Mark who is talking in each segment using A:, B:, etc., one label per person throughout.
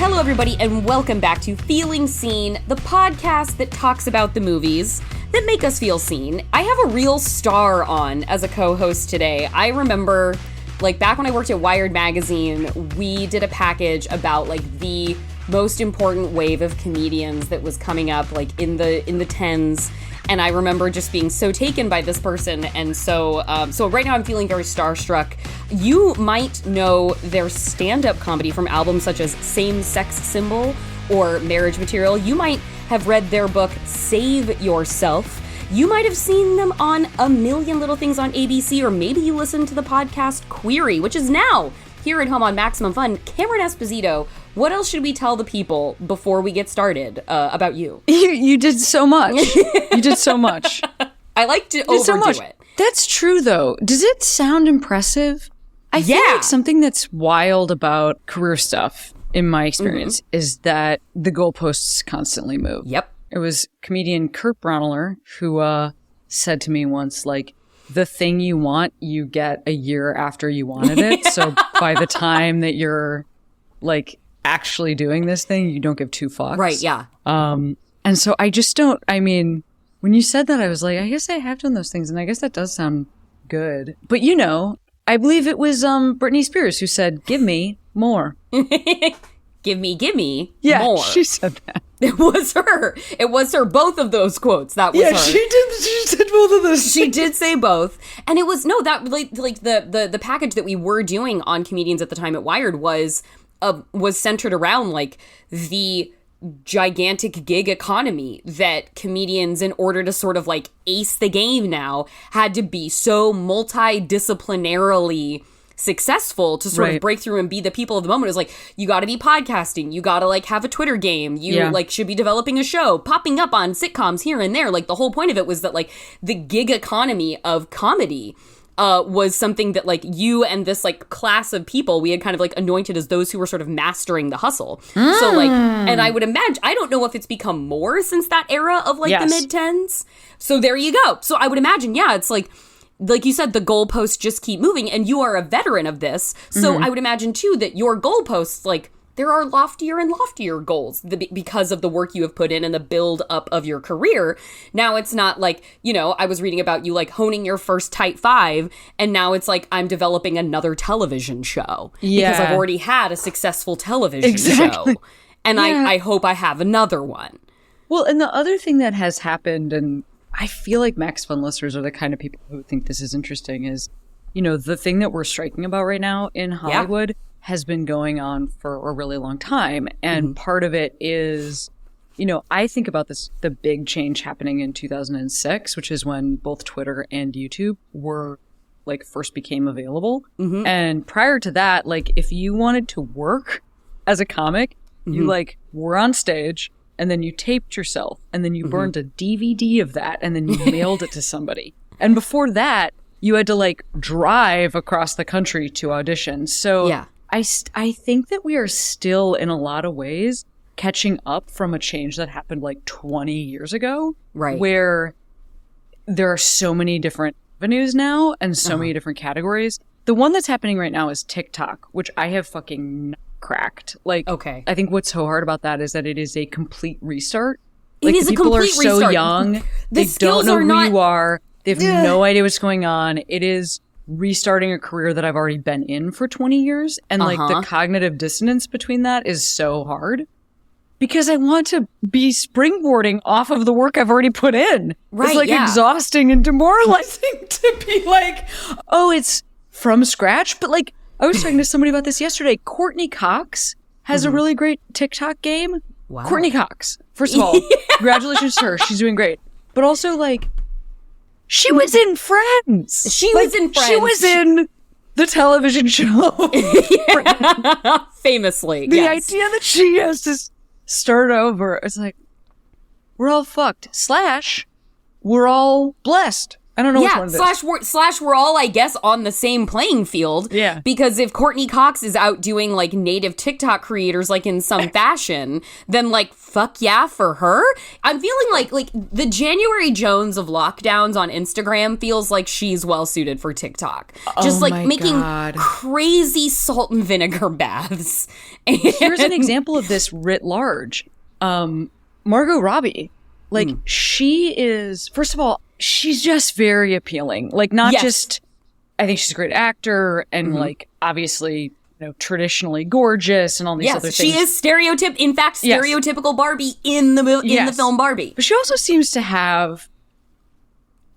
A: Hello, everybody, and welcome back to Feeling Seen, the podcast that talks about the movies that make us feel seen. I have a real star on as a co-host today. I remember, back when I worked at Wired Magazine, we did a package about, the most important wave of comedians that was coming up, in the tens. And I remember just being so taken by this person. And so right now I'm feeling very starstruck. You might know their stand-up comedy from albums such as Same Sex Symbol or Marriage Material. You might have read their book, Save Yourself. You might have seen them on A Million Little Things on ABC, or maybe you listened to the podcast Query, which is now here at home on Maximum Fun. Cameron Esposito, what else should we tell the people before we get started about you?
B: You did so much. You did so much.
A: I like to overdo it.
B: That's true, though. Does it sound impressive? I feel like something that's wild about career stuff, in my experience, is that the goalposts constantly move.
A: Yep.
B: It was comedian Kurt Braunohler who said to me once, the thing you want, you get a year after you wanted it. So by the time that you're, actually doing this thing, you don't give two fucks.
A: Right, yeah.
B: And so I just don't, when you said that, I was like, I guess I have done those things, and I guess that does sound good. But I believe it was Britney Spears who said, give me more.
A: Give me
B: yeah,
A: more.
B: She said that.
A: It was her. Both of those quotes. That was her.
B: She did. She said both of those.
A: She did say both. And it was, the package that we were doing on comedians at the time at Wired was centered around, the gigantic gig economy that comedians, in order to sort of ace the game now, had to be so multidisciplinarily successful to sort of break through and be the people of the moment. It was you got to be podcasting, you got to have a Twitter game, you should be developing a show, popping up on sitcoms here and there. The whole point of it was that the gig economy of comedy was something that you and this class of people we had kind of anointed as those who were sort of mastering the hustle. So and I would imagine, I don't know if it's become more since that era of the mid-tens. So there you go. So I would imagine, it's like you said, the goalposts just keep moving, and you are a veteran of this. So I would imagine too that your goalposts, there are loftier and loftier goals because of the work you have put in and the build up of your career. Now it's not I was reading about you honing your first Type 5, and now it's I'm developing another television show because I've already had a successful television show, and I hope I have another one.
B: Well, and the other thing that has happened, and I feel like Max Fun listeners are the kind of people who think this is interesting, is, the thing that we're striking about right now in Hollywood has been going on for a really long time. And part of it is, I think about the big change happening in 2006, which is when both Twitter and YouTube were first became available. And prior to that, if you wanted to work as a comic, you were on stage, and then you taped yourself, and then you burned a DVD of that, and then you mailed it to somebody. And before that, you had to drive across the country to audition. So I think that we are still, in a lot of ways, catching up from a change that happened 20 years ago.
A: Right.
B: Where there are so many different avenues now and so many different categories. The one that's happening right now is TikTok, which I have fucking cracked.
A: Okay.
B: I think what's so hard about that is that it is a complete restart.
A: It is a complete restart.
B: People are so young. They don't know who you are. They have no idea what's going on. It is restarting a career that I've already been in for 20 years. And the cognitive dissonance between that is so hard. Because I want to be springboarding off of the work I've already put in.
A: Right,
B: it's exhausting and demoralizing to be it's from scratch. But I was talking to somebody about this yesterday. Courtney Cox has a really great TikTok game.
A: Wow.
B: Courtney Cox, first of all, congratulations to her. She's doing great. But also, she was in Friends.
A: She was in Friends.
B: She was in the television show.
A: Famously,
B: the idea that she has to start over, it's we're all fucked. / we're all blessed. I don't know which one it is.
A: Slash we're all, I guess, on the same playing field.
B: Yeah.
A: Because if Courtney Cox is out doing, like, native TikTok creators, like, in some fashion, then, like, fuck yeah for her. I'm feeling like the January Jones of lockdowns on Instagram feels like she's well-suited for TikTok. Just, like, making crazy salt and vinegar baths.
B: Here's an example of this writ large. Margot Robbie. Like, she is, first of all, she's just very appealing. Like, not just, I think she's a great actor and, like, obviously, you know, traditionally gorgeous and all these other things.
A: She is stereotypical Barbie in the film Barbie.
B: But she also seems to have,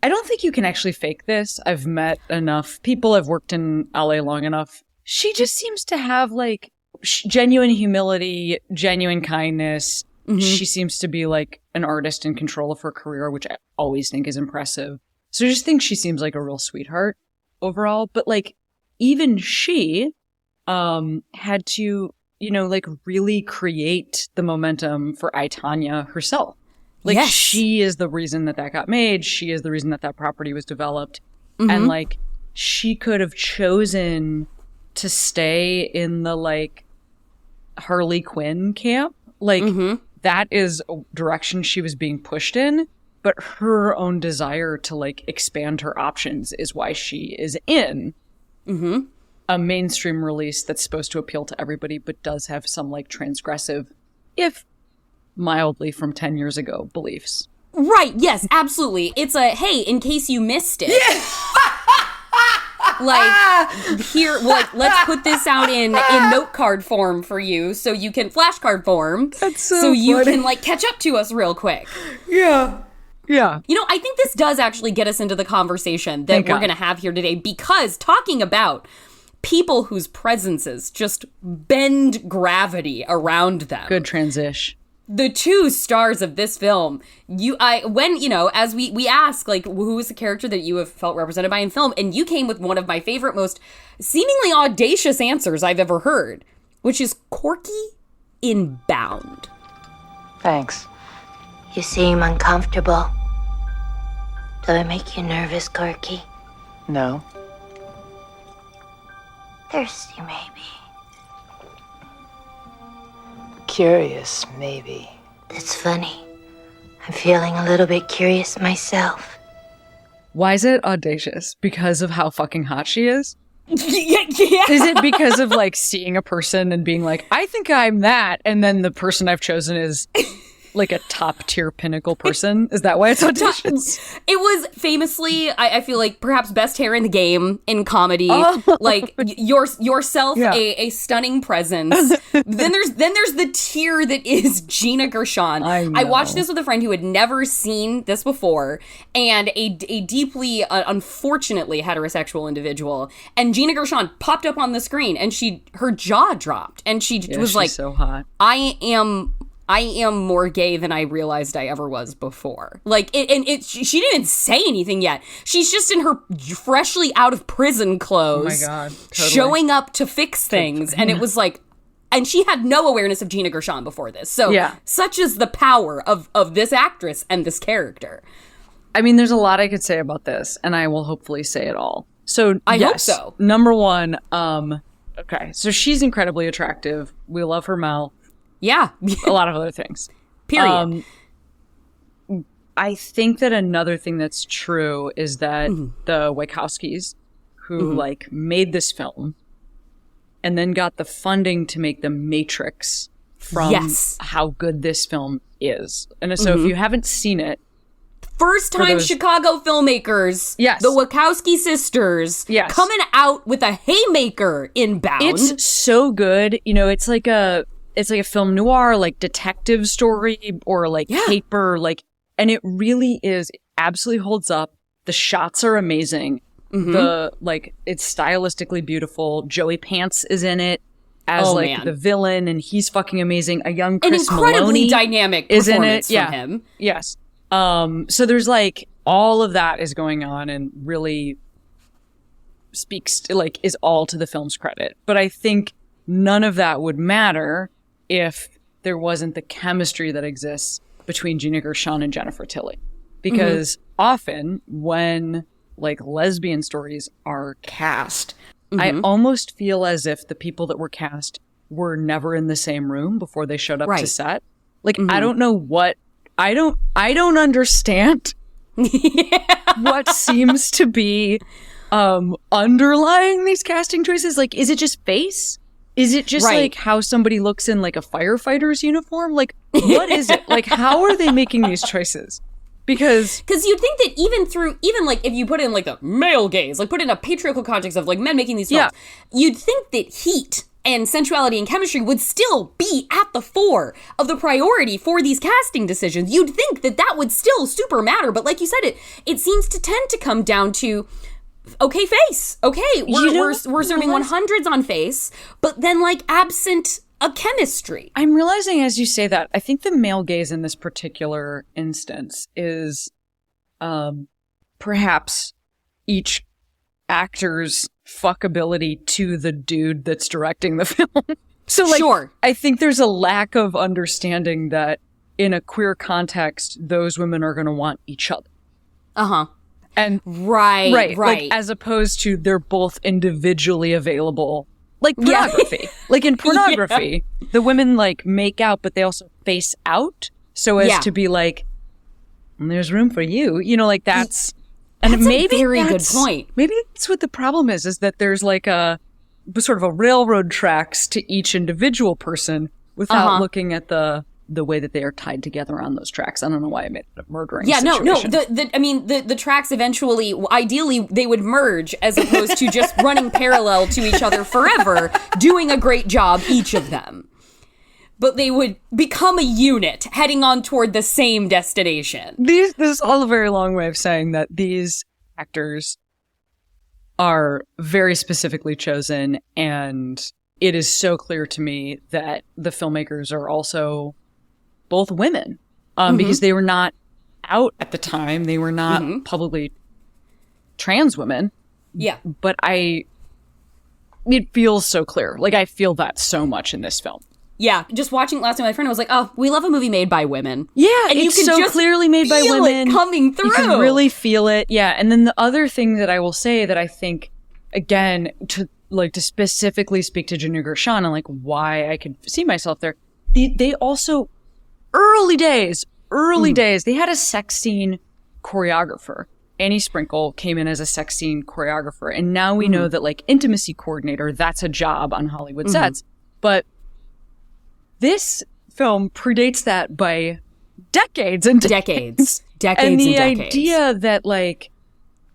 B: I don't think you can actually fake this. I've met enough people, I've worked in LA long enough. She just seems to have, like, genuine humility, genuine kindness. She seems to be like an artist in control of her career, which I always think is impressive. So I just think she seems like a real sweetheart overall. But like, even she had to, you know, like really create the momentum for I, Tonya herself. Like, she is the reason that got made. She is the reason that property was developed. And like, she could have chosen to stay in the like Harley Quinn camp. Like, that is a direction she was being pushed in, but her own desire to like expand her options is why she is in a mainstream release that's supposed to appeal to everybody, but does have some like transgressive, if mildly from 10 years ago, beliefs.
A: Right. Yes, absolutely. It's a, hey, in case you missed it. Like, here, like, let's put this out in note card form for you so you can, flashcard form.
B: That's so funny.
A: You can, like, catch up to us real quick.
B: Yeah. Yeah.
A: You know, I think this does actually get us into the conversation that we're going to have here today, because talking about people whose presences just bend gravity around them.
B: Good transition.
A: The two stars of this film, as we ask, like, who is the character that you have felt represented by in film, and you came with one of my favorite, most seemingly audacious answers I've ever heard, which is Corky in Bound.
C: Thanks.
D: You seem uncomfortable. Do I make you nervous, Corky?
C: No.
D: Thirsty, maybe.
C: Curious, maybe.
D: That's funny. I'm feeling a little bit curious myself.
B: Why is it audacious? Because of how fucking hot she is?
A: Yeah.
B: Is it because of like seeing a person and being like, I think I'm that, and then the person I've chosen is like a top tier pinnacle person? Is that why it's audacious?
A: It was famously, I feel like, perhaps best hair in the game in comedy. Like yourself, a stunning presence. then there's the tier that is Gina Gershon. I watched this with a friend who had never seen this before, and a deeply, unfortunately heterosexual individual. And Gina Gershon popped up on the screen, and her jaw dropped, and she was like,
B: so hot.
A: I am more gay than I realized I ever was before. Like, she didn't even say anything yet. She's just in her freshly out of prison clothes.
B: Oh my God. Totally.
A: Showing up to fix things. And it was like, and she had no awareness of Gina Gershon before this. So such is the power of this actress and this character.
B: I mean, there's a lot I could say about this, and I will hopefully say it all. So
A: I hope so.
B: Number one, okay, so she's incredibly attractive. We love her mouth.
A: Yeah.
B: A lot of other things.
A: Period.
B: I think that another thing that's true is that the Wachowskis, who like made this film and then got the funding to make The Matrix from how good this film is. And so if you haven't seen it,
A: first time Chicago filmmakers, the Wachowski sisters, coming out with a haymaker in Bound.
B: It's so good. You know, it's like a film noir, like detective story or like caper, like, and it really is, it absolutely holds up. The shots are amazing. The, like, it's stylistically beautiful. Joey Pants is in it as the villain, and he's fucking amazing. A young Chris
A: An incredibly
B: Maloney
A: dynamic
B: is in
A: performance
B: it.
A: from him.
B: Yes. So there's like all of that is going on and really speaks to, like, is all to the film's credit. But I think none of that would matter if there wasn't the chemistry that exists between Gina Gershon and Jennifer Tilly. because often when like lesbian stories are cast, I almost feel as if the people that were cast were never in the same room before they showed up to set. Like, I don't know what, I don't understand what seems to be underlying these casting choices. Like, is it just face? Is it just like how somebody looks in like a firefighter's uniform? Like, what is it? Like, how are they making these choices? Because
A: you'd think that even like if you put in like the male gaze, like put in a patriarchal context of like men making these films, you'd think that heat and sensuality and chemistry would still be at the fore of the priority for these casting decisions. You'd think that that would still super matter. But like you said, it seems to tend to come down to, okay, face. Okay, we're serving 100s on face, but then like absent a chemistry.
B: I'm realizing as you say that, I think the male gaze in this particular instance is perhaps each actor's fuckability to the dude that's directing the film. So like, I think there's a lack of understanding that in a queer context, those women are going to want each other. And right. Like, as opposed to they're both individually available. Like pornography. Like in pornography, the women like make out, but they also face out so as to be like, there's room for you. You know, like that's maybe
A: a very good point.
B: Maybe that's what the problem is that there's like a sort of a railroad tracks to each individual person without looking at the way that they are tied together on those tracks. I don't know why I made it a murdering situation.
A: The tracks eventually, ideally, they would merge as opposed to just running parallel to each other forever, doing a great job, each of them. But they would become a unit, heading on toward the same destination.
B: This is all a very long way of saying that these actors are very specifically chosen, and it is so clear to me that the filmmakers are also both women, because they were not out at the time. They were not publicly trans women.
A: Yeah.
B: But it feels so clear. Like, I feel that so much in this film.
A: Yeah, just watching it last night, my friend was like, "Oh, we love a movie made by women."
B: Yeah,
A: and
B: it's so clearly made by women.
A: It coming through.
B: You can really feel it. Yeah, and then the other thing that I will say that I think, again, to specifically speak to Gina Gershon and like why I could see myself there, they also early days, they had a sex scene choreographer. Annie Sprinkle came in as a sex scene choreographer, and now we know that like intimacy coordinator, that's a job on Hollywood sets, but this film predates that by decades and decades. And the idea that, like,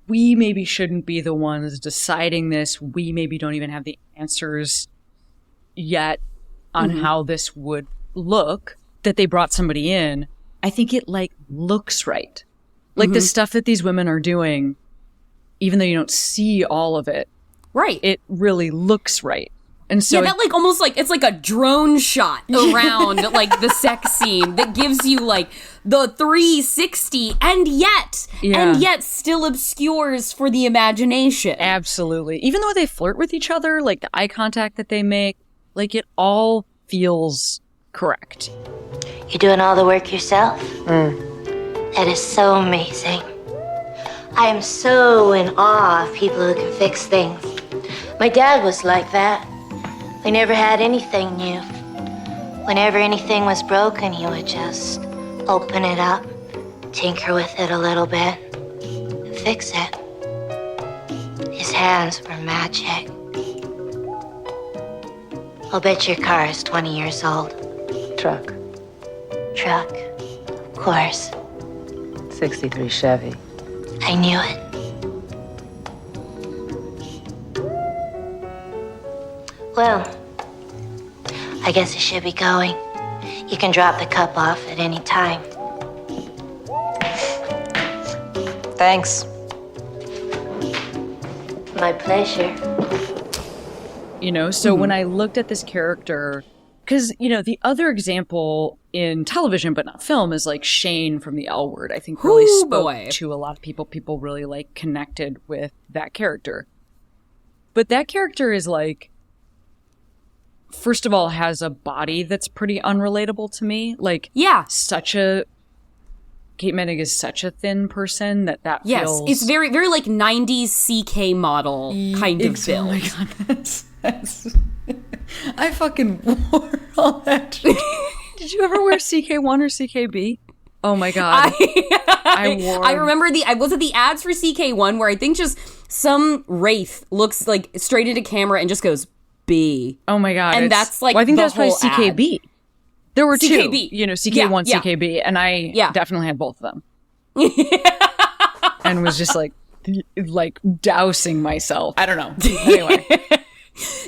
B: we maybe shouldn't be the ones deciding this. We maybe don't even have the answers yet on how this would look, that they brought somebody in. I think it, like, looks right. Like, the stuff that these women are doing, even though you don't see all of it, it really looks right. And so
A: that like almost like it's like a drone shot around like the sex scene that gives you like the 360 and yet still obscures for the imagination.
B: Absolutely. Even though they flirt with each other, like the eye contact that they make, like it all feels correct.
D: You're doing all the work yourself? That is so amazing. I am so in awe of people who can fix things. My dad was like that. We never had anything new. Whenever anything was broken, he would just open it up, tinker with it a little bit, and fix it. His hands were magic. I'll bet your car is 20 years old.
C: Truck.
D: Truck, of course.
C: 63 Chevy.
D: I knew it. Well, I guess I should be going. You can drop the cup off at any time.
C: Thanks.
D: My pleasure.
B: You know, so when I looked at this character, because, you know, the other example in television, but not film, is like Shane from The L Word. I think really spoke to a lot of people. People really like connected with that character. But that character is like, first of all, has a body that's pretty unrelatable to me. Like, such a Kate Moennig is such a thin person that
A: yes,
B: feels...
A: it's very, very like 90s CK model kind of build.
B: Oh my God, that's I fucking wore all that shit. Did you ever wear CK1 or CKB? Oh my God.
A: I remember was it the ads for CK1 where I think just some wraith looks like straight into camera and just goes B.
B: Oh my God.
A: And that's like
B: I think
A: the
B: that's probably CKB.
A: Ad.
B: There were
A: CKB.
B: two, CK1, CKB, and I definitely had both of them. And was just like dousing myself. I don't know. Anyway.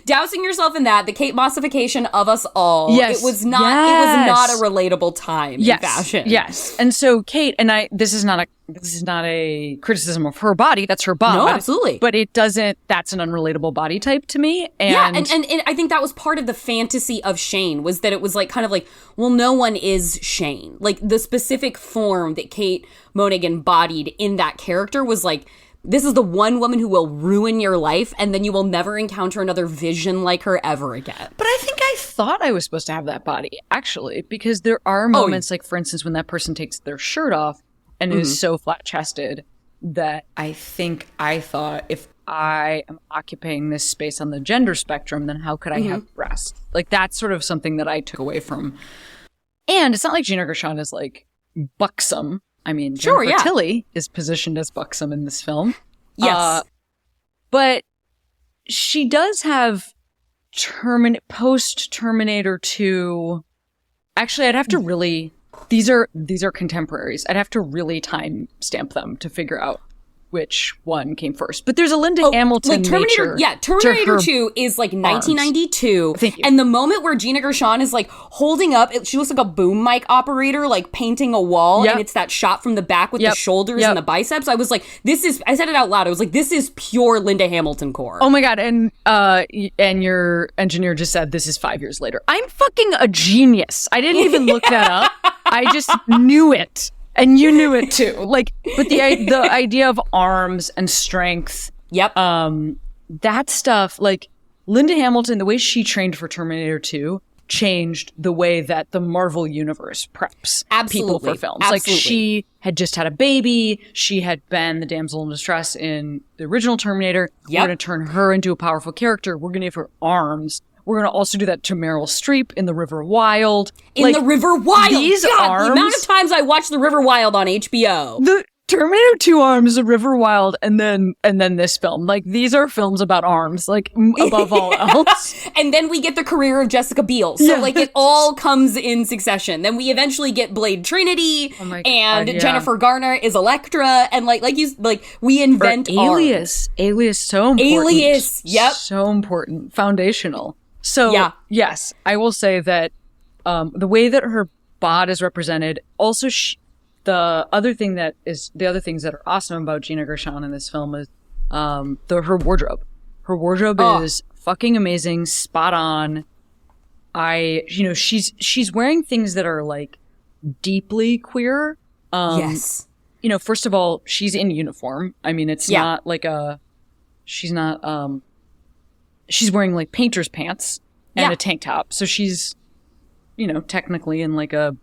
A: Dousing yourself in that, the Kate Mossification of us all.
B: Yes.
A: It was not a relatable time in fashion.
B: Yes. And so Kate, and this is not a criticism of her body. That's her bod.
A: No, absolutely.
B: But that's an unrelatable body type to me.
A: And I think that was part of the fantasy of Shane, was that it was like kind of like, well, no one is Shane. Like the specific form that Kate Moennig embodied in that character was like, this is the one woman who will ruin your life, and then you will never encounter another vision like her ever again.
B: But I think I thought I was supposed to have that body, actually, because there are moments, like, for instance, when that person takes their shirt off and is so flat-chested that I think I thought, if I am occupying this space on the gender spectrum, then how could I have breasts? Like, that's sort of something that I took away from. And it's not like Gina Gershon is, like, buxom. I mean, Jennifer Tilly is positioned as buxom in this film.
A: Yes.
B: But she does have post-Terminator 2... Actually, I'd have to really... These are contemporaries. I'd have to really time stamp them to figure out which one came first. But there's a Linda Hamilton
A: Terminator,
B: nature.
A: Terminator 2 is like 1992.
B: Thank you.
A: And the moment where Gina Gershon is like holding up, she looks like a boom mic operator, like painting a wall. And it's that shot from the back with the shoulders and the biceps. I was like, I said it out loud. I was like, this is pure Linda Hamilton core.
B: Oh my God. And your engineer just said this is 5 years later. I'm fucking a genius. I didn't even look that up. I just knew it. And you knew it too. Like, but the idea of arms and strength.
A: Yep.
B: That stuff, like Linda Hamilton, the way she trained for Terminator 2 changed the way that the Marvel universe preps people for films. Like, she had just had a baby. She had been the damsel in distress in the original Terminator. We're going to turn her into a powerful character. We're going to give her arms. We're going to also do that to Meryl Streep in The River Wild.
A: The River Wild!
B: These arms...
A: The amount of times I watched The River Wild on HBO.
B: The Terminator 2 arms, The River Wild, and then this film. Like, these are films about arms, like, above all else.
A: And then we get the career of Jessica Biel. So, like, it all comes in succession. Then we eventually get Blade Trinity, and Jennifer Garner is Elektra, and, we invent
B: Alias.
A: arms.
B: Alias, so important.
A: Alias, yep.
B: So important. Foundational. So, yes, I will say that the way that her bod is represented, also the other things that are awesome about Gina Gershon in this film is her wardrobe. Her wardrobe is fucking amazing, spot on. She's wearing things that are like deeply queer.
A: Yes.
B: First of all, she's in uniform. I mean, it's not like she's wearing like painter's pants and a tank top. So she's, technically in like a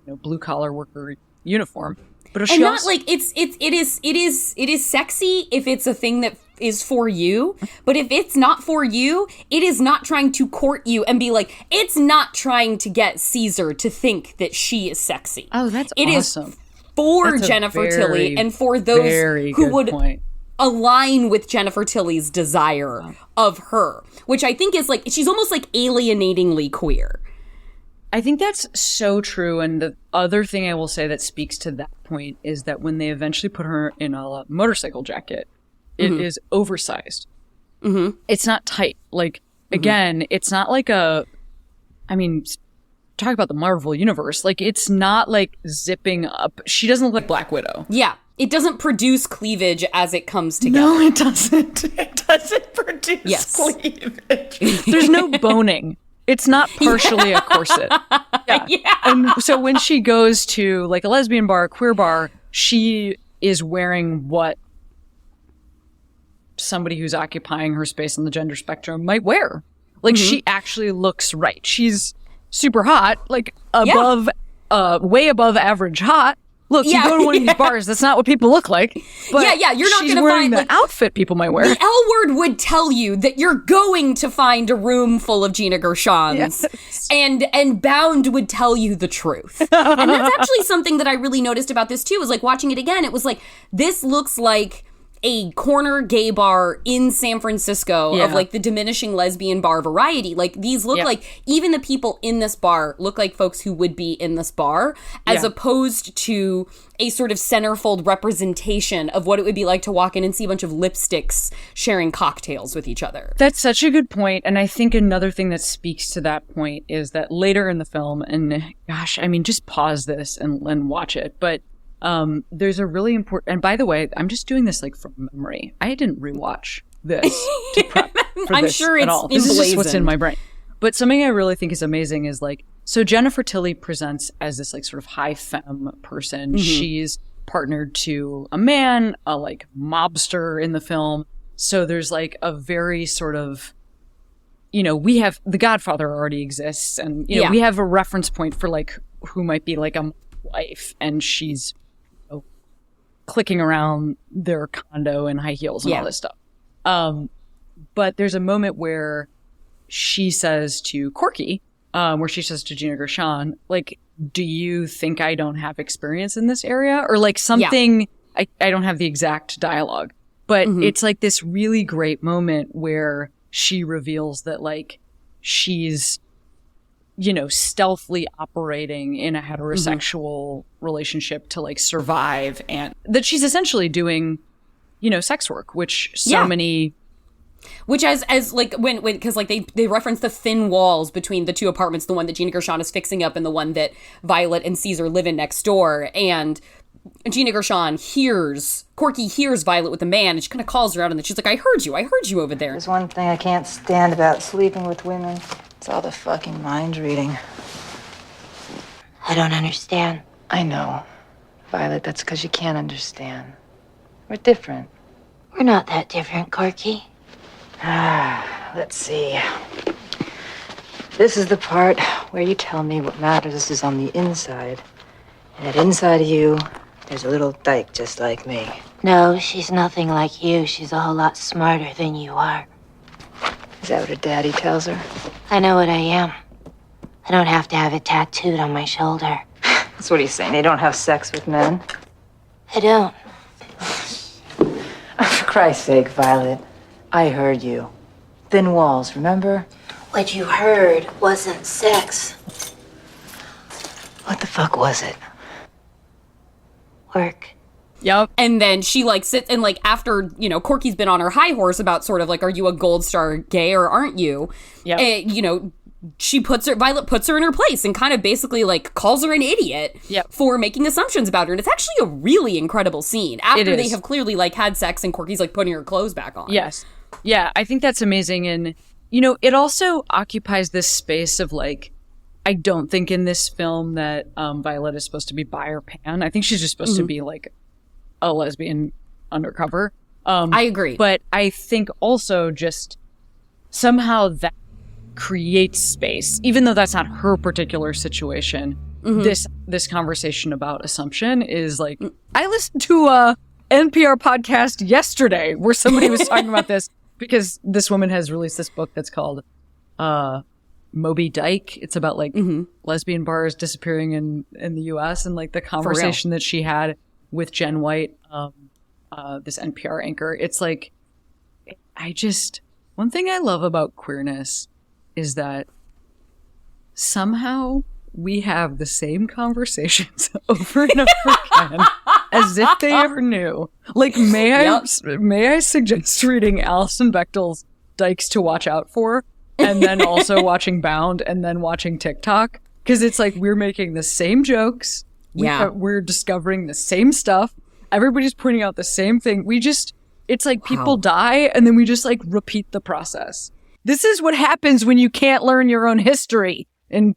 B: blue collar worker uniform. But
A: and not like it is sexy if it's a thing that is for you, but if it's not for you, it is not trying to court you and be like, it's not trying to get Caesar to think that she is sexy.
B: Oh, that's
A: awesome. It is for Jennifer Tilly and for those who would align with Jennifer Tilly's desire of her, which I think is like, she's almost like alienatingly queer.
B: I think that's so true. And the other thing I will say that speaks to that point is that when they eventually put her in a motorcycle jacket, it is oversized. Mm-hmm. It's not tight. Like, again, it's not like talk about the Marvel universe. Like, it's not like zipping up. She doesn't look like Black Widow.
A: Yeah. It doesn't produce cleavage as it comes together.
B: No, it doesn't. It doesn't produce cleavage. There's no boning. It's not partially a corset. Yeah. And so when she goes to like a lesbian bar, a queer bar, she is wearing what somebody who's occupying her space on the gender spectrum might wear. Like, she actually looks right. She's super hot, like above, way above average hot. look, you go to one of these bars, that's not what people look like. But
A: you're not going to
B: find
A: find
B: the outfit people might wear.
A: The L Word would tell you that you're going to find a room full of Gina Gershons,
B: yes.
A: and Bound would tell you the truth. And that's actually something that I really noticed about this too. Was like watching it again. It was like, this looks like a corner gay bar in San Francisco of like the diminishing lesbian bar variety. Like these look like, even the people in this bar look like folks who would be in this bar, as opposed to a sort of centerfold representation of what it would be like to walk in and see a bunch of lipsticks sharing cocktails with each other.
B: That's such a good point. And I think another thing that speaks to that point is that later in the film, and gosh, I mean, just pause this and watch it. But there's a really important, and by the way, I'm just doing this like from memory. I didn't rewatch this to prep for
A: I'm
B: this
A: sure
B: at
A: it's
B: all. This is just what's in my brain. But something I really think is amazing is like, so Jennifer Tilly presents as this like sort of high femme person. She's partnered to a man, a like mobster in the film. So there's like a very sort of, you know, we have The Godfather already exists, and you know we have a reference point for like who might be like a wife, and she's clicking around their condo in high heels and all this stuff. But there's a moment where she says to Corky, where she says to Gina Gershon, like, do you think I don't have experience in this area? Or like something, I don't have the exact dialogue, but it's like this really great moment where she reveals that like she's, you know, stealthily operating in a heterosexual relationship to like survive, and that she's essentially doing, you know, sex work, which so many,
A: which as like when because like they reference the thin walls between the two apartments, the one that Gina Gershon is fixing up and the one that Violet and Caesar live in next door, and Gina Gershon Corky hears Violet with the man, and she kind of calls her out, and she's like, I heard you over there.
C: There's one thing I can't stand about sleeping with women. It's all the fucking mind reading.
D: I don't understand.
C: I know. Violet, that's because you can't understand. We're different.
D: We're not that different, Corky.
C: Let's see. This is the part where you tell me what matters is on the inside. And that inside of you, there's a little dyke just like me.
D: No, she's nothing like you. She's a whole lot smarter than you are.
C: Is that what her daddy tells her?
D: I know what I am. I don't have to have it tattooed on my shoulder.
C: That's what he's saying. They don't have sex with men?
D: I don't.
C: For Christ's sake, Violet. I heard you. Thin walls, remember?
D: What you heard wasn't sex.
C: What the fuck was it?
D: Work.
B: Yep.
A: And then she like sits and like after, you know, Corky's been on her high horse about sort of like, are you a gold star gay or aren't you? Yeah. You know, Violet puts her in her place and kind of basically like calls her an idiot for making assumptions about her. And it's actually a really incredible scene after they have clearly like had sex and Corky's like putting her clothes back on.
B: Yes. Yeah. I think that's amazing. And, you know, it also occupies this space of like, I don't think in this film that Violet is supposed to be bi or pan. I think she's just supposed to be like a lesbian undercover.
A: I agree.
B: But I think also just somehow that creates space, even though that's not her particular situation. This conversation about assumption is like, I listened to a NPR podcast yesterday where somebody was talking about this because this woman has released this book that's called Moby Dyke. It's about like lesbian bars disappearing in the US, and like the conversation that she had with Jen White, this NPR anchor. It's like, one thing I love about queerness is that somehow we have the same conversations over and over again as if they ever knew. Like, may I suggest reading Alison Bechdel's Dykes to Watch Out For, and then also watching Bound, and then watching TikTok? Because it's like we're making the same jokes. We're discovering the same stuff. Everybody's pointing out the same thing. It's like people die, and then we just like repeat the process. This is what happens when you can't learn your own history in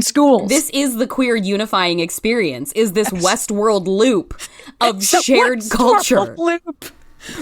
B: schools.
A: This is the queer unifying experience, is this Westworld loop of shared culture.
B: Loop.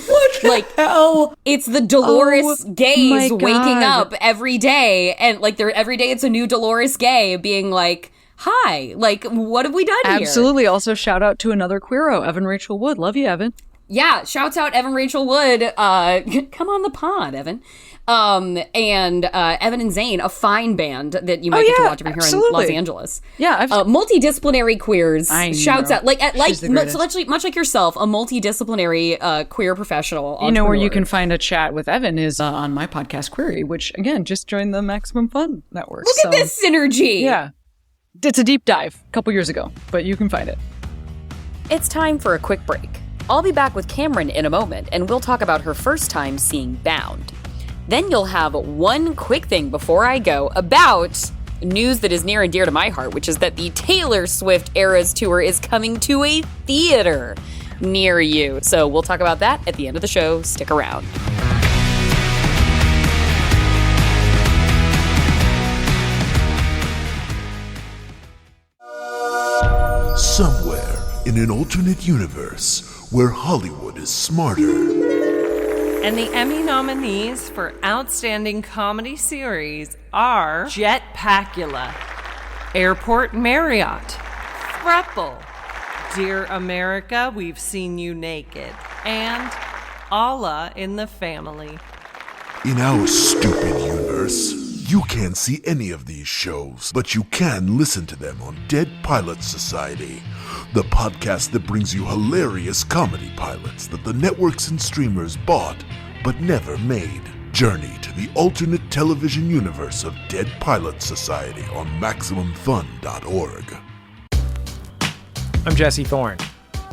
B: What the hell?
A: It's the Dolores gays waking up every day, and like every day it's a new Dolores gay being like, hi, like, what have we done here?
B: Absolutely. Also, shout out to another Queero, Evan Rachel Wood. Love you, Evan.
A: Yeah, shouts out Evan Rachel Wood. Come on the pod, Evan. And Evan and Zane, a fine band that you might get to watch if you're here in Los Angeles.
B: Yeah,
A: multidisciplinary queers. Shouts out, much like yourself, a multidisciplinary queer professional.
B: You know where you can find a chat with Evan is on my podcast Query, which again just joined the Maximum Fun Network.
A: Look at this synergy.
B: Yeah, it's a deep dive a couple years ago, but you can find it.
A: It's time for a quick break. I'll be back with Cameron in a moment, and we'll talk about her first time seeing Bound. Then you'll have one quick thing before I go about news that is near and dear to my heart, which is that the Taylor Swift Eras Tour is coming to a theater near you. So we'll talk about that at the end of the show. Stick around.
E: Somewhere in an alternate universe where Hollywood is smarter.
F: And the Emmy nominees for Outstanding Comedy Series are Jetpackula, Airport Marriott, Thruple, Dear America, We've Seen You Naked, and Allah in the Family.
E: In our stupid universe, you can't see any of these shows, but you can listen to them on Dead Pilot Society, the podcast that brings you hilarious comedy pilots that the networks and streamers bought but never made. Journey to the alternate television universe of Dead Pilot Society on MaximumFun.org.
G: I'm Jesse Thorne.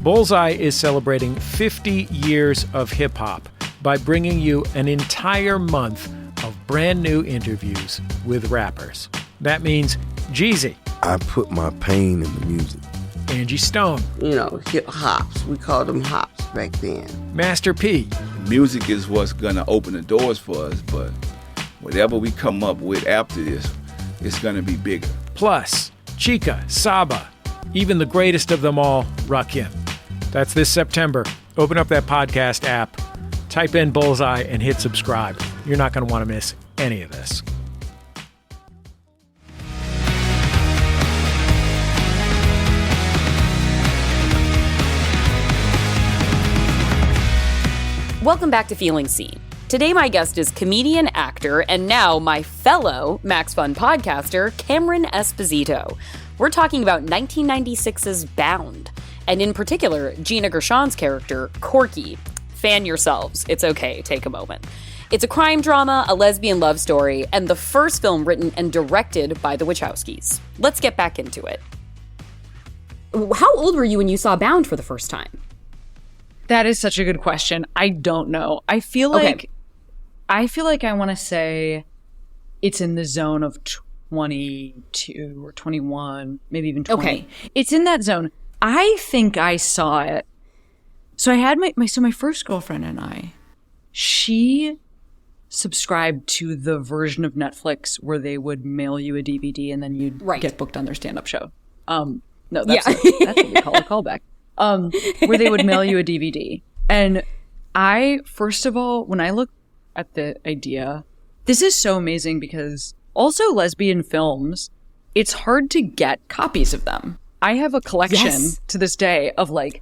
G: Bullseye is celebrating 50 years of hip-hop by bringing you an entire month of brand new interviews with rappers. That means Jeezy.
H: I put my pain in the music.
G: Angie Stone.
I: You know, hip hops. We called them hops back then.
G: Master P.
J: Music is what's gonna open the doors for us, but whatever we come up with after this, it's gonna be bigger.
G: Plus, Chica, Saba, even the greatest of them all, Rakim. That's this September. Open up that podcast app, type in Bullseye, and hit subscribe. You're not gonna want to miss any of this.
A: Welcome back to Feeling Seen. Today my guest is comedian, actor, and now my fellow Max Fun podcaster, Cameron Esposito. We're talking about 1996's Bound, and in particular, Gina Gershon's character, Corky. Fan yourselves. It's okay. Take a moment. It's a crime drama, a lesbian love story, and the first film written and directed by the Wachowskis. Let's get back into it. How old were you when you saw Bound for the first time?
B: That is such a good question. I don't know. I feel like I want to say it's in the zone of 22 or 21, maybe even 20. Okay. It's in that zone. I think I saw it. So I had my first girlfriend and I, she subscribed to the version of Netflix where they would mail you a DVD and then you'd get booked on their stand-up show. No, that's what we call a callback. Where they would mail you a DVD. And I, first of all, when I look at the idea, this is so amazing because also lesbian films, it's hard to get copies of them. I have a collection to this day of like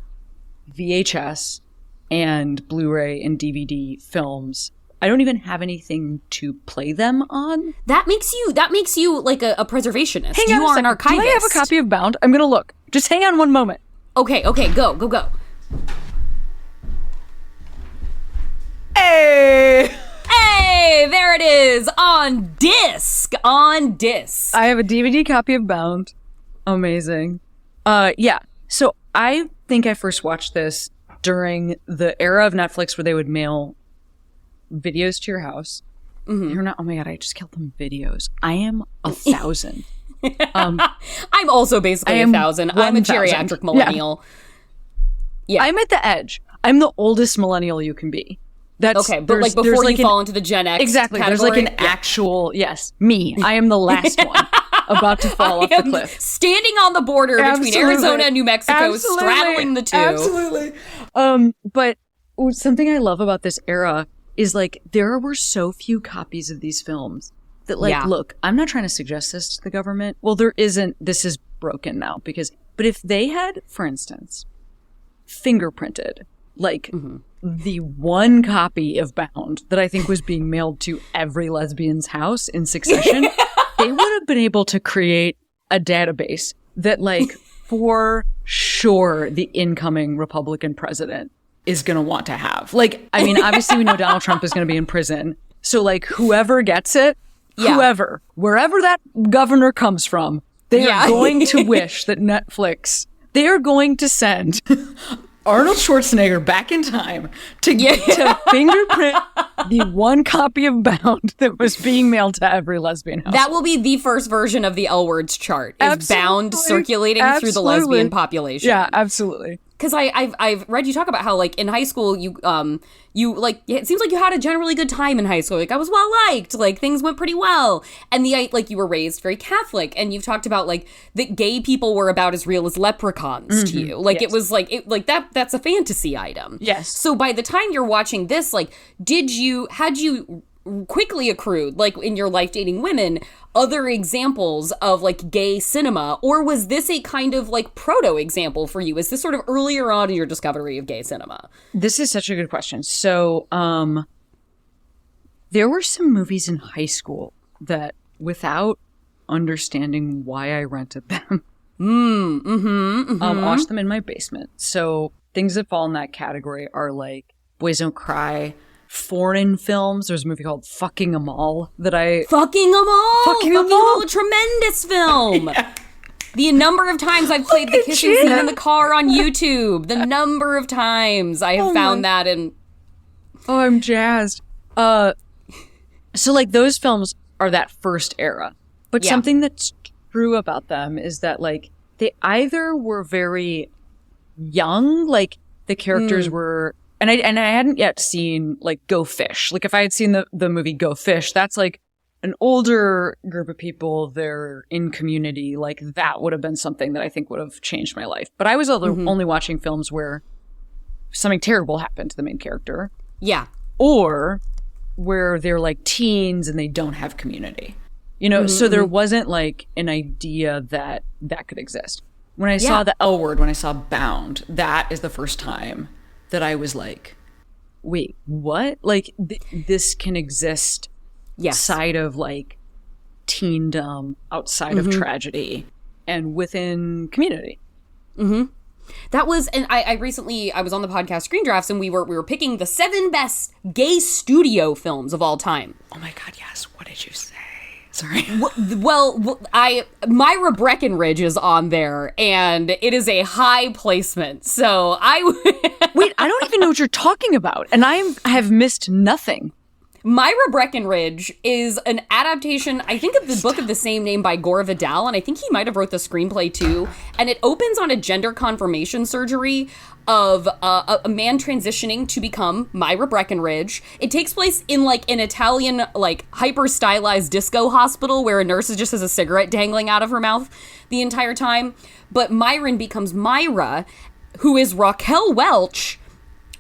B: VHS and Blu-ray and DVD films. I don't even have anything to play them on.
A: That makes you like a preservationist.
B: Hang on
A: you are an archivist.
B: Do I have a copy of Bound? I'm going to look. Just hang on one moment.
A: Okay, go. Hey, there it is, on disc. I
B: have a DVD copy of Bound. Amazing. Yeah, so I think I first watched this during the era of Netflix where they would mail videos to your house. Mm-hmm. You're not, oh my God, I just killed them videos. I am 1,000.
A: I'm also basically 1,000. I'm a geriatric millennial. Yeah.
B: I'm at the edge. I'm the oldest millennial you can be. That's
A: okay, but like before you fall into the Gen X
B: exactly.
A: category.
B: There's like an actual me. I am the last one about to fall off the cliff,
A: standing on the border between Arizona and New Mexico, straddling the two.
B: Absolutely. But something I love about this era is like there were so few copies of these films that look, I'm not trying to suggest this to the government. Well, there isn't. This is broken now but if they had, for instance, fingerprinted like the one copy of Bound that I think was being mailed to every lesbian's house in succession, they would have been able to create a database that like for sure the incoming Republican president is going to want to have. Like, I mean, obviously we know Donald Trump is going to be in prison. So like whoever gets it, wherever that governor comes from, they are going to wish that Netflix, they are going to send Arnold Schwarzenegger back in time to fingerprint the one copy of Bound that was being mailed to every lesbian house.
A: That will be the first version of the L Words chart, is Bound circulating through the lesbian population.
B: Yeah, absolutely.
A: Because I've read you talk about how, like, in high school, you like, it seems like you had a generally good time in high school. Like, I was well-liked. Like, things went pretty well. And like, you were raised very Catholic. And you've talked about, like, that gay people were about as real as leprechauns to you. Like, it was, like, that's a fantasy item.
B: Yes.
A: So by the time you're watching this, like, had you quickly accrued, like, in your life dating women, other examples of like gay cinema, or was this a kind of like proto example for you? Is this sort of earlier on in your discovery of gay cinema?
B: This is such a good question. So there were some movies in high school that, without understanding why I rented them, watched them in my basement. So things that fall in that category are like Boys Don't Cry, foreign films. There's a movie called Fucking 'Em All that
A: Fucking 'Em All, a tremendous film. Yeah. The number of times I've played the kissing scene in the car on YouTube. The number of times I have found that, and
B: I'm jazzed. So like those films are that first era. But something that's true about them is that like they either were very young, like the characters were. And I hadn't yet seen, like, Go Fish. Like, if I had seen the movie Go Fish, that's, like, an older group of people. They're in Community. Like, that would have been something that I think would have changed my life. But I was only watching films where something terrible happened to the main character.
A: Yeah.
B: Or where they're, like, teens and they don't have community. You know, so there wasn't, like, an idea that that could exist. When I saw the L Word, when I saw Bound, that is the first time that I was like, wait, what? Like, this can exist outside of, like, teendom, outside of tragedy, and within Community.
A: That was, and I recently, I was on the podcast Screen Drafts, and we were picking the 7 best gay studio films of all time.
B: Oh my God, yes. What did you say? Sorry.
A: Well, Myra Breckenridge is on there, and it is a high placement. So
B: wait, I don't even know what you're talking about, and I have missed nothing.
A: Myra Breckenridge is an adaptation, I think, of the book of the same name by Gore Vidal, and I think he might have wrote the screenplay too. And it opens on a gender confirmation surgery of a man transitioning to become Myra Breckenridge. It takes place in like an Italian, like hyper stylized disco hospital where a nurse just has a cigarette dangling out of her mouth the entire time. But Myron becomes Myra, who is Raquel Welch.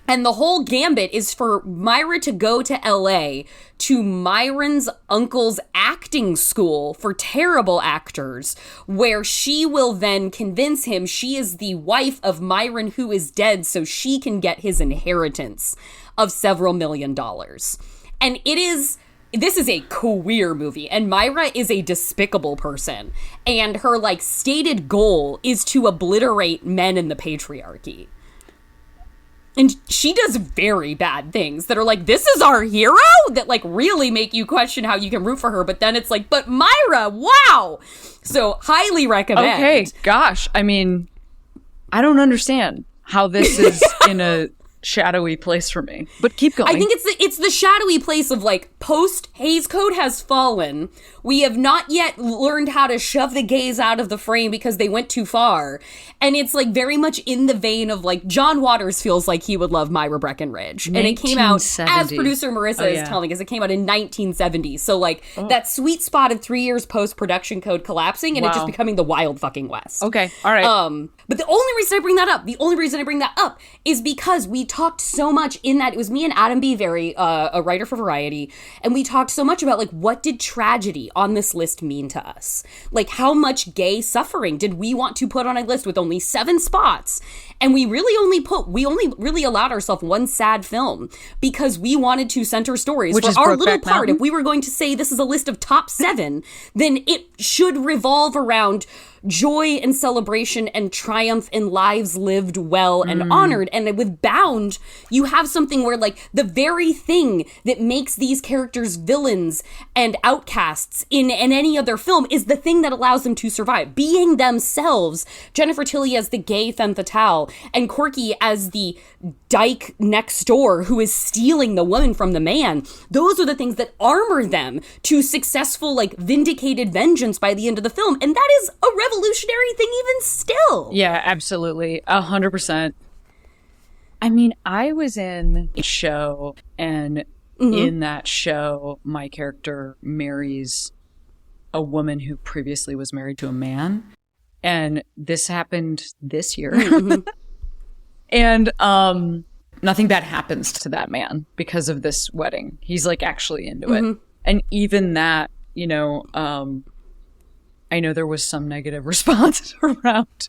A: And the whole gambit is for Myra to go to LA to Myron's uncle's acting school for terrible actors, where she will then convince him she is the wife of Myron who is dead so she can get his inheritance of several $1 million. And this is a queer movie, and Myra is a despicable person. And her, like, stated goal is to obliterate men in the patriarchy. And she does very bad things that are like, this is our hero? That, like, really make you question how you can root for her. But then it's like, but Myra, wow! So, highly recommend.
B: Okay, gosh. I mean, I don't understand how this is in a shadowy place for me. But keep going.
A: I think it's the shadowy place of, like, post-Hays Code has fallen. We have not yet learned how to shove the gays out of the frame because they went too far. And it's, like, very much in the vein of, like, John Waters feels like he would love Myra Breckenridge. And it came out, as producer Marissa is telling us, it came out in 1970. So, like, that sweet spot of 3 years post-production code collapsing and it just becoming the wild fucking West.
B: Okay, all right.
A: But the only reason I bring that up is because we talked so much in that, it was me and Adam B. Very, a writer for Variety, and we talked so much about, like, what did tragedy on this list mean to us? Like, how much gay suffering did we want to put on a list with only 7 spots? And we only really allowed ourselves one sad film because we wanted to center stories.
B: Which
A: for
B: is
A: our
B: Brokeback
A: little part.
B: Mountain?
A: If we were going to say this is a list of top 7, then it should revolve around joy and celebration and triumph and lives lived well and honored. And with Bound, you have something where, like, the very thing that makes these characters villains and outcasts in any other film is the thing that allows them to survive. Being themselves, Jennifer Tilly as the gay femme fatale, and Corky as the dyke next door who is stealing the woman from the man. Those are the things that armor them to successful, like, vindicated vengeance by the end of the film. And that is a revolutionary thing even still.
B: Yeah, absolutely. 100%. I mean, I was in a show, and in that show, my character marries a woman who previously was married to a man. And this happened this year. And nothing bad happens to that man because of this wedding. He's, like, actually into it. And even that, you know, I know there was some negative response around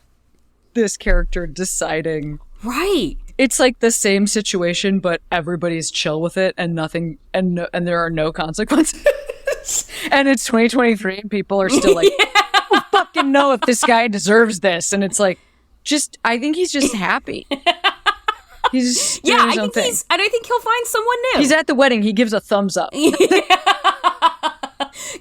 B: this character deciding.
A: Right.
B: It's like the same situation, but everybody's chill with it and nothing, and there are no consequences. And it's 2023 and people are still like, I don't fucking know if this guy deserves this. And it's like, I think he's just happy. He's doing his own thing.
A: And I think he'll find someone new.
B: He's at the wedding. He gives a thumbs up.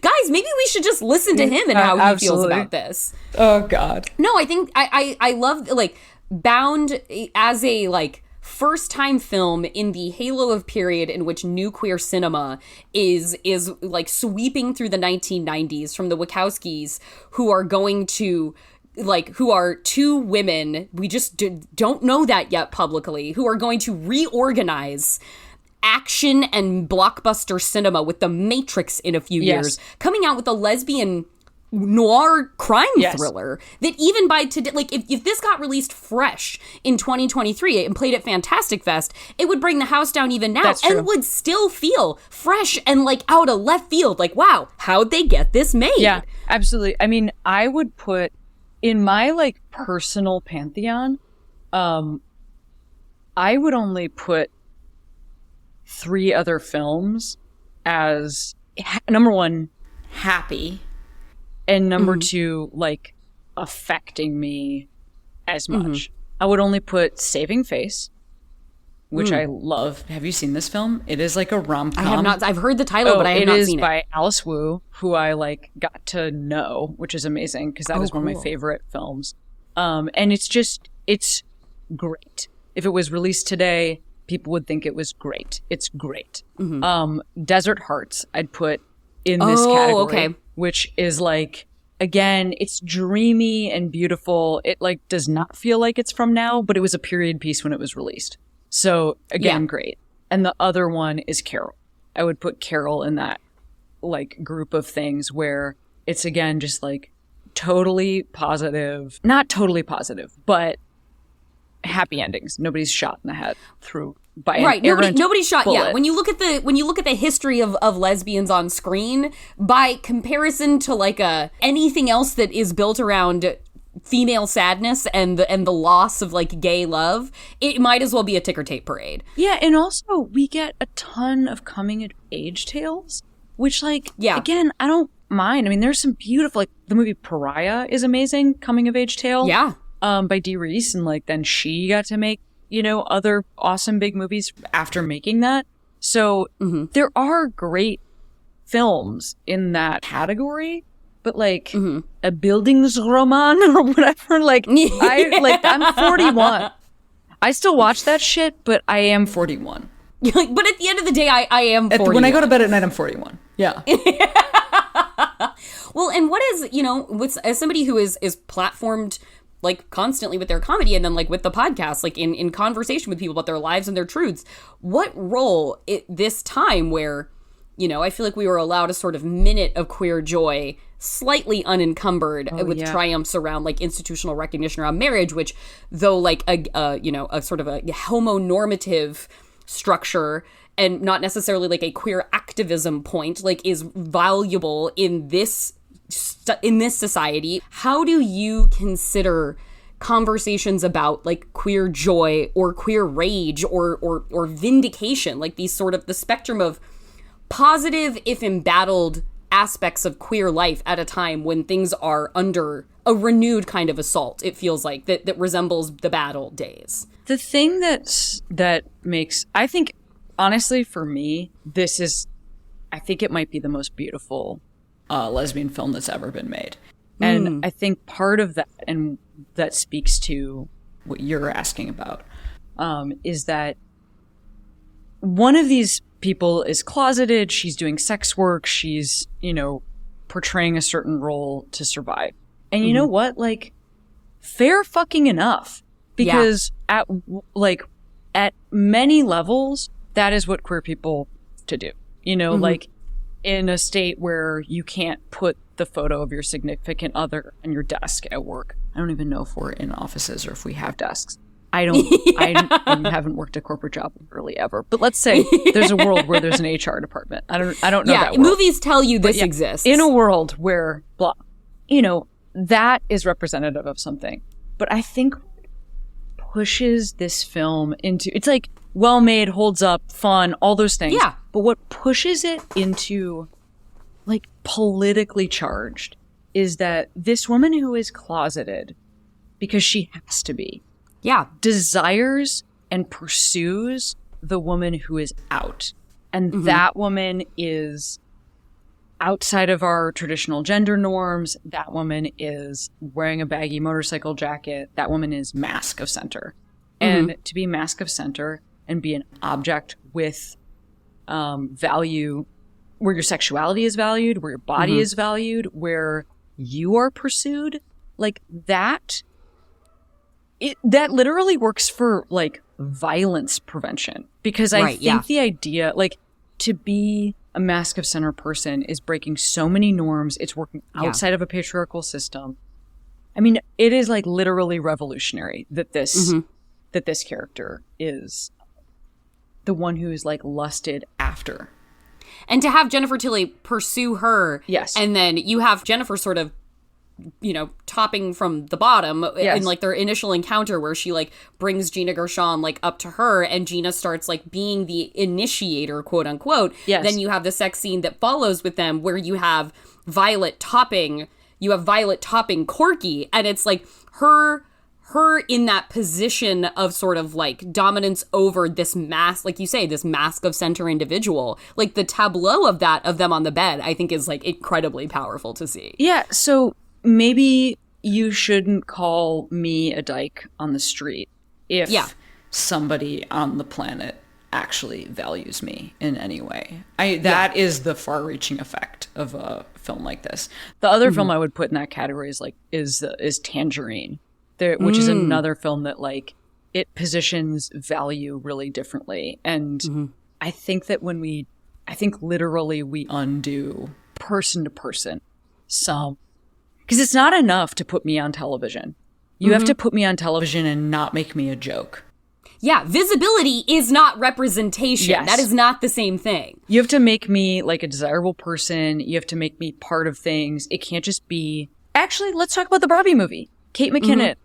A: Guys, maybe we should just listen to him and how he feels about this.
B: Oh, God.
A: No, I think I love, like, Bound as a, like, first-time film in the halo of period in which new queer cinema is like sweeping through the 1990s from the Wachowskis, who are going to, like, who are 2 women, we just don't know that yet publicly, who are going to reorganize action and blockbuster cinema with The Matrix in a few years, coming out with a lesbian noir crime thriller that even by today, like, if this got released fresh in 2023 and played at Fantastic Fest, it would bring the house down even now and would still feel fresh and, like, out of left field. Like, wow, how'd they get this made?
B: Yeah, absolutely. I mean, I would put in my, like, personal pantheon, I would only put 3 other films as number 1, happy, and number 2, like, affecting me as much. I would only put Saving Face, which I love. Have you seen this film? It is like a rom-com.
A: I have not. I've heard the title, but I have not seen it.
B: It is by Alice Wu, who I, like, got to know, which is amazing because that is one of my favorite films. And it's great. If it was released today, people would think it was great. It's great. Desert Hearts, I'd put in this category, which is, like, again, it's dreamy and beautiful. It, like, does not feel like it's from now, but it was a period piece when it was released. So, again, great. And the other one is Carol. I would put Carol in that, like, group of things where it's, again, just, like, totally positive. Not totally positive, but happy endings. Nobody's shot in the head by an errant
A: nobody's shot.
B: bullet.
A: Yeah, when you look at the history of lesbians on screen, by comparison to, like, anything else that is built around female sadness and the loss of, like, gay love, it might as well be a ticker tape parade.
B: Yeah, and also we get a ton of coming of age tales, which, like, again, I don't mind. I mean, there's some beautiful, like, the movie Pariah is amazing coming of age tale.
A: Yeah.
B: By Dee Reese, and, like, then she got to make, you know, other awesome big movies after making that. So there are great films in that category, but, like, a Bildungsroman or whatever, like, I'm 41. I still watch that shit, but I am 41.
A: But at the end of the day, I am 41.
B: When I go to bed at night, I'm 41. Yeah.
A: Well, and what is, you know, as somebody who is platformed, like, constantly with their comedy and then, like, with the podcast, like, in conversation with people about their lives and their truths, what role this time where, you know, I feel like we were allowed a sort of minute of queer joy slightly unencumbered with triumphs around like institutional recognition around marriage, which though like a sort of a homonormative structure and not necessarily like a queer activism point, like is valuable in this society. How do you consider conversations about like queer joy or queer rage or vindication, like these sort of the spectrum of positive, if embattled, aspects of queer life at a time when things are under a renewed kind of assault, it feels like, that resembles the bad old days?
B: The thing that makes, I think, honestly, for me, I think it might be the most beautiful lesbian film that's ever been made. And I think part of that, and that speaks to what you're asking about, is that one of these people is closeted, she's doing sex work, she's, portraying a certain role to survive. And you know what? Like, fair fucking enough. Because at many levels, that is what queer people to do. Like, in a state where you can't put the photo of your significant other on your desk at work. I don't even know if we're in offices or if we have desks. I haven't worked a corporate job really ever. But let's say there's a world where there's an HR department. I don't know that world.
A: Movies tell you this exists.
B: In a world where blah, that is representative of something. But I think pushes this film into, it's like well made, holds up, fun, all those things. Yeah. But what pushes it into like politically charged is that this woman who is closeted because she has to be, desires and pursues the woman who is out. And that woman is outside of our traditional gender norms. That woman is wearing a baggy motorcycle jacket. That woman is masc of center. And to be masc of center and be an object with value, where your sexuality is valued, where your body is valued, where you are pursued, like that, that literally works for like violence prevention. Because I think the idea, like, to be a masc of center person is breaking so many norms. It's working outside of a patriarchal system. I mean, it is like literally revolutionary that this that this character is the one who is like lusted after.
A: And to have Jennifer Tilly pursue her. Yes. And then you have Jennifer sort of, topping from the bottom in like their initial encounter where she like brings Gina Gershon like up to her and Gina starts like being the initiator, quote unquote. Yes. Then you have the sex scene that follows with them where you have Violet topping Corky, and it's like her in that position of sort of like dominance over this mask, like you say, this masc of center individual. Like the tableau of them on the bed, I think is like incredibly powerful to see.
B: Yeah. So maybe you shouldn't call me a dyke on the street if somebody on the planet actually values me in any way. That is the far-reaching effect of a film like this. The other film I would put in that category is Tangerine. Which is another film that like it positions value really differently. And I think that literally we undo person to person because it's not enough to put me on television. You have to put me on television and not make me a joke.
A: Yeah, visibility is not representation. Yes. That is not the same thing.
B: You have to make me like a desirable person. You have to make me part of things. It can't just be, actually, let's talk about the Barbie movie. Kate McKinnon.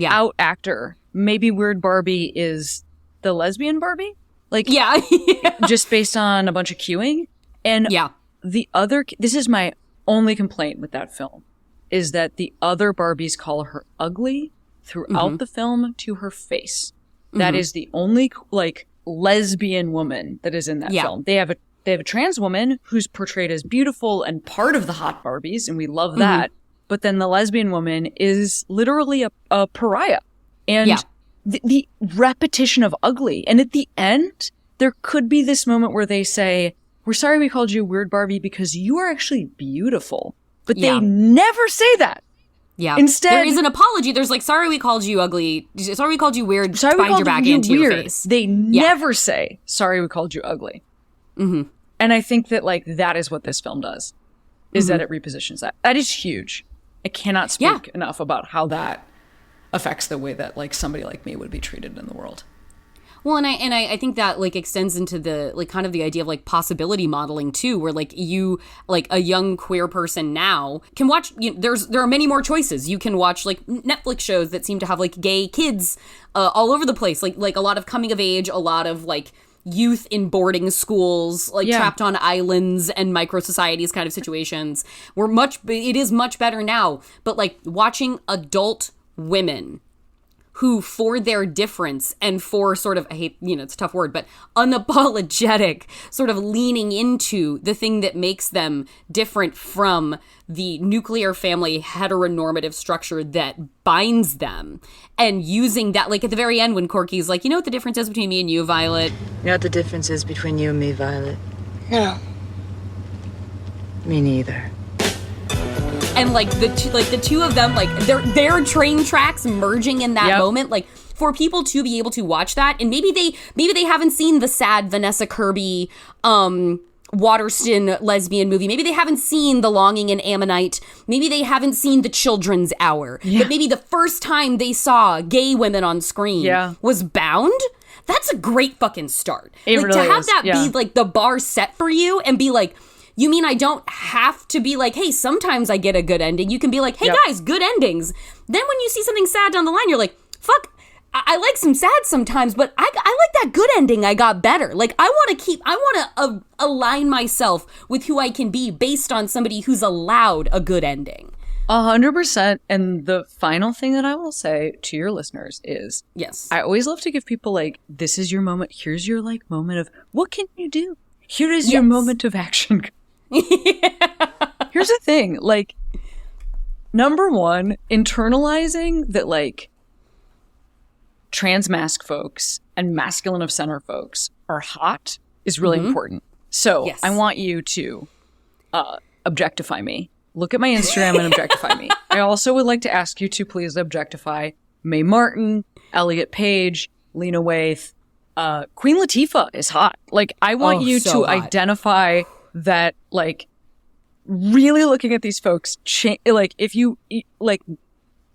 B: Out actor. Maybe Weird Barbie is the lesbian Barbie? Like, just based on a bunch of cueing. And this is my only complaint with that film, is that the other Barbies call her ugly throughout the film to her face. That is the only like lesbian woman that is in that film. They have a trans woman who's portrayed as beautiful and part of the hot Barbies, and we love that. But then the lesbian woman is literally a pariah. And the repetition of ugly. And at the end, there could be this moment where they say, we're sorry we called you Weird Barbie because you are actually beautiful. But they never say that.
A: Yeah.
B: Instead,
A: there is an apology. There's like, sorry we called you ugly. Sorry we called you weird. Sorry behind your back into your face.
B: They never say, sorry we called you ugly. And I think that like that is what this film does. is that it repositions that. That is huge. I cannot speak enough about how that affects the way that like somebody like me would be treated in the world.
A: Well, and I think that like extends into the like kind of the idea of like possibility modeling too, where like you like a young queer person now can watch. There are many more choices. You can watch like Netflix shows that seem to have like gay kids all over the place, like a lot of coming of age, a lot of like youth in boarding schools, like trapped on islands and micro societies kind of situations. It is much better now, but like watching adult women who, for their difference and for sort of, I hate, it's a tough word, but unapologetic sort of leaning into the thing that makes them different from the nuclear family heteronormative structure that binds them, and using that, like at the very end when Corky's like, you know what the difference is between me and you, Violet?
C: You know what the difference is between you and me, Violet?
D: No.
C: Me neither.
A: And like the two of them, like their train tracks merging in that moment, like for people to be able to watch that, and maybe they haven't seen the sad Vanessa Kirby Waterston lesbian movie, maybe they haven't seen The Longing and Ammonite, maybe they haven't seen The Children's Hour, but maybe the first time they saw gay women on screen was Bound. That's a great fucking start. It like really to have that be like the bar set for you and be like, you mean I don't have to be like, hey, sometimes I get a good ending. You can be like, hey, guys, good endings. Then when you see something sad down the line, you're like, fuck, I like some sad sometimes, but I like that good ending I got better. Like, I want to align myself with who I can be based on somebody who's allowed a good ending.
B: 100%. And the final thing that I will say to your listeners is,
A: yes,
B: I always love to give people like, this is your moment. Here's your like moment of what can you do? Here is your moment of action. Here's the thing, like, number one, internalizing that like trans masc folks and masculine of center folks are hot is really important. So I want you to objectify me. Look at my Instagram and objectify me. I also would like to ask you to please objectify Mae Martin, Elliot Page, Lena Waithe. Queen Latifah is hot. Like, I want you to identify that, like, really looking at these folks, like, if you, like,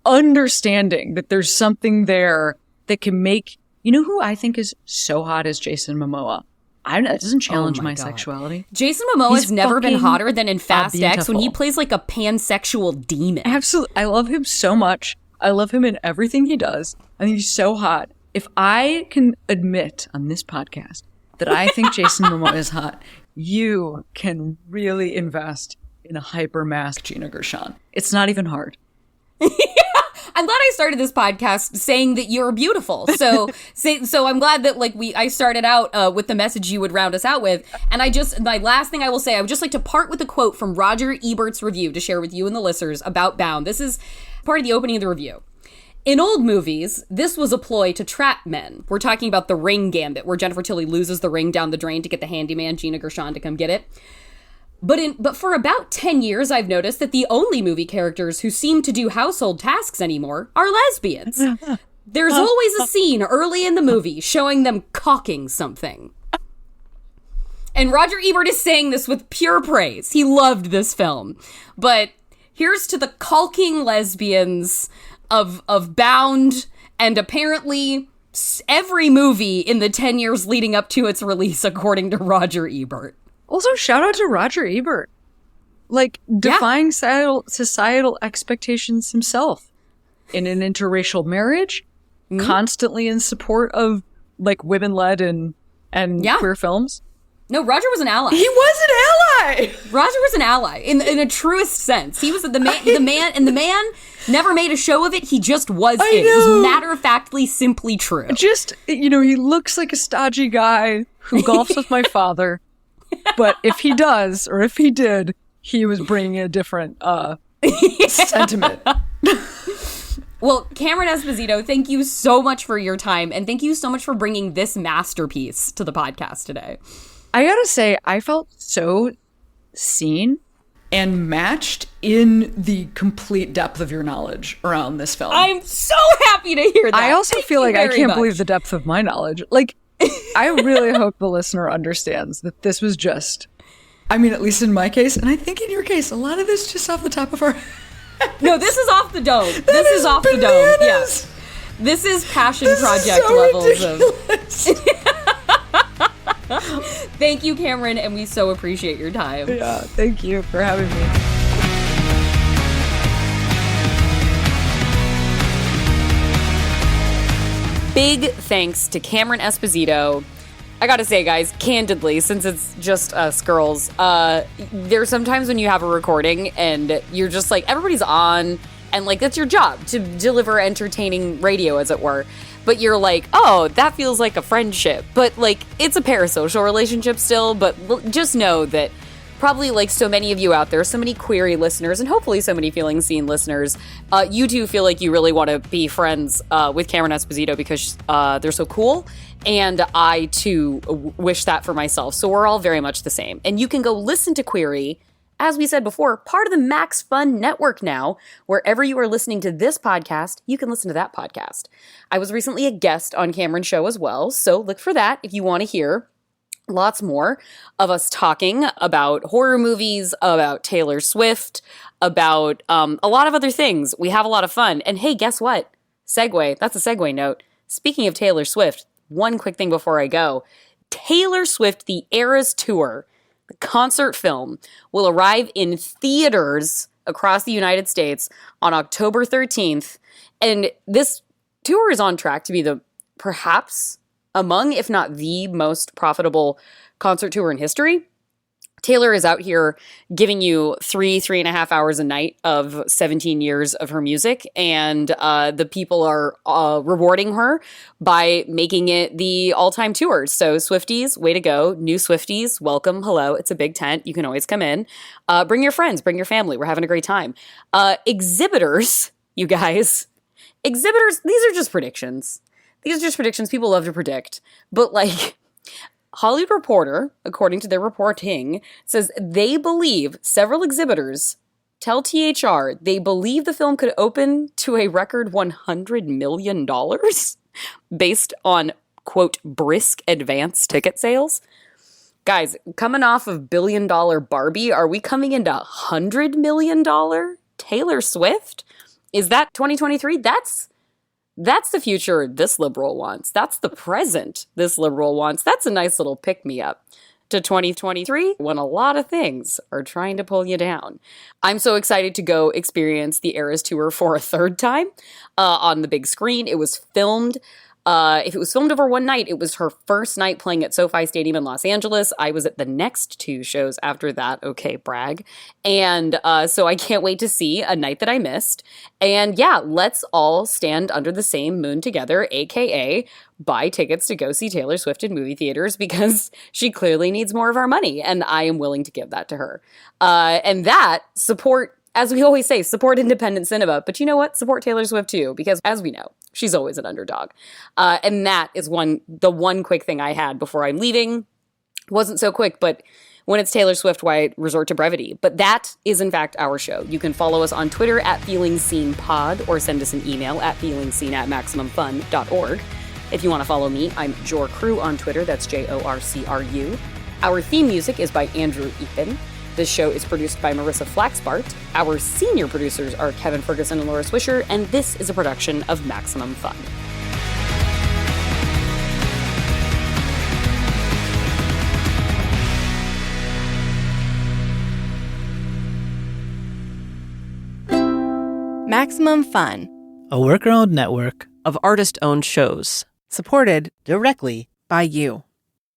B: understanding that there's something there that can make, you know who I think is so hot is Jason Momoa. That doesn't challenge my sexuality.
A: Jason Momoa has never been hotter than in Fast X when he plays like a pansexual demon.
B: Absolutely. I love him so much. I love him in everything he does. I think he's so hot. If I can admit on this podcast that I think Jason Momoa is hot, you can really invest in a hyper-masked Gina Gershon. It's not even hard.
A: I'm glad I started this podcast saying that you're beautiful. So I'm glad that like I started out with the message you would round us out with. And my last thing I will say, I would just like to part with a quote from Roger Ebert's review to share with you and the listeners about Bound. This is part of the opening of the review. In old movies, this was a ploy to trap men. We're talking about The Ring Gambit, where Jennifer Tilly loses the ring down the drain to get the handyman, Gina Gershon, to come get it. But for about 10 years, I've noticed that the only movie characters who seem to do household tasks anymore are lesbians. There's always a scene early in the movie showing them caulking something. And Roger Ebert is saying this with pure praise. He loved this film. But here's to the caulking lesbians of Bound, and apparently every movie in the 10 years leading up to its release, according to Roger Ebert.
B: Also, shout out to Roger Ebert. Like, defying societal expectations himself. In an interracial marriage, constantly in support of, like, women-led and queer films.
A: No, Roger was an ally.
B: He was an ally!
A: Roger was an ally, in a truest sense. He was the man never made a show of it. He just was it. It was matter-of-factly simply true.
B: Just, he looks like a stodgy guy who golfs with my father. But if he does, or if he did, he was bringing a different sentiment.
A: Well, Cameron Esposito, thank you so much for your time, and thank you so much for bringing this masterpiece to the podcast today.
B: I gotta say, I felt so seen and matched in the complete depth of your knowledge around this film.
A: I'm so happy to hear that.
B: I also feel like I can't believe the depth of my knowledge. Like, I really hope the listener understands that this was just I mean, at least in my case, and I think in your case, a lot of this just off the top of our...
A: No, this is off the dome. This is off the dome. Yes. This is passion project levels of... Thank you, Cameron, and we so appreciate your time.
B: Yeah, thank you for having me.
A: Big thanks to Cameron Esposito. I gotta say, guys, candidly, since it's just us girls, there's sometimes when you have a recording and you're just like, everybody's on, and like, that's your job, to deliver entertaining radio, as it were. But you're like, oh, that feels like a friendship. But like, it's a parasocial relationship still, but just know that probably like so many of you out there, so many query listeners, and hopefully so many Feeling Seen listeners, you do feel like you really want to be friends with Cameron Esposito because they're so cool. And I, too, wish that for myself. So we're all very much the same. And you can go listen to Query, as we said before, part of the Max Fun Network now. Wherever you are listening to this podcast, you can listen to that podcast. I was recently a guest on Cameron's show as well. So look for that if you want to hear lots more of us talking about horror movies, about Taylor Swift, about a lot of other things. We have a lot of fun. And hey, guess what? Segue. That's a segue note. Speaking of Taylor Swift, one quick thing before I go. Taylor Swift, The Eras Tour, the concert film, will arrive in theaters across the United States on October 13th. And this tour is on track to be the perhaps among, if not the most profitable concert tour in history. Taylor is out here giving you 3.5 hours a night of 17 years of her music, and the people are rewarding her by making it the all-time tour. So Swifties, way to go. New Swifties, welcome, hello. It's a big tent. You can always come in. Bring your friends, bring your family. We're having a great time. Exhibitors, you guys. Exhibitors, these are just predictions. These are just predictions. People love to predict. But like... Hollywood Reporter, according to their reporting, says they believe several exhibitors tell THR they believe the film could open to a record $100 million based on, quote, brisk advance ticket sales. Guys, coming off of $1 billion Barbie, are we coming into $100 million Taylor Swift? Is that 2023? That's the future this liberal wants. That's the present this liberal wants. That's a nice little pick-me-up to 2023 when a lot of things are trying to pull you down. I'm so excited to go experience the Eras Tour for a third time on the big screen. It was filmed. If it was filmed over one night, it was her first night playing at SoFi Stadium in Los Angeles. I was at the next two shows after that. Okay, brag. And so I can't wait to see A Night That I Missed. And yeah, let's all stand under the same moon together, aka buy tickets to go see Taylor Swift in movie theaters because she clearly needs more of our money. And I am willing to give that to her. And that support, as we always say, support independent cinema. But you know what? Support Taylor Swift too, because as we know, she's always an underdog. And that is the one quick thing I had before I'm leaving. Wasn't so quick, but when it's Taylor Swift, why resort to brevity? But that is, in fact, our show. You can follow us on Twitter at FeelingSeenPod or send us an email at feelingseen@maximumfun.org. If you want to follow me, I'm JorCrew on Twitter. That's JORCRU. Our theme music is by Andrew Eapen. This show is produced by Marissa Flaxbart. Our senior producers are Kevin Ferguson and Laura Swisher, and this is a production of Maximum Fun.
K: Maximum Fun,
L: a worker-owned network
K: of artist-owned shows, supported directly by you.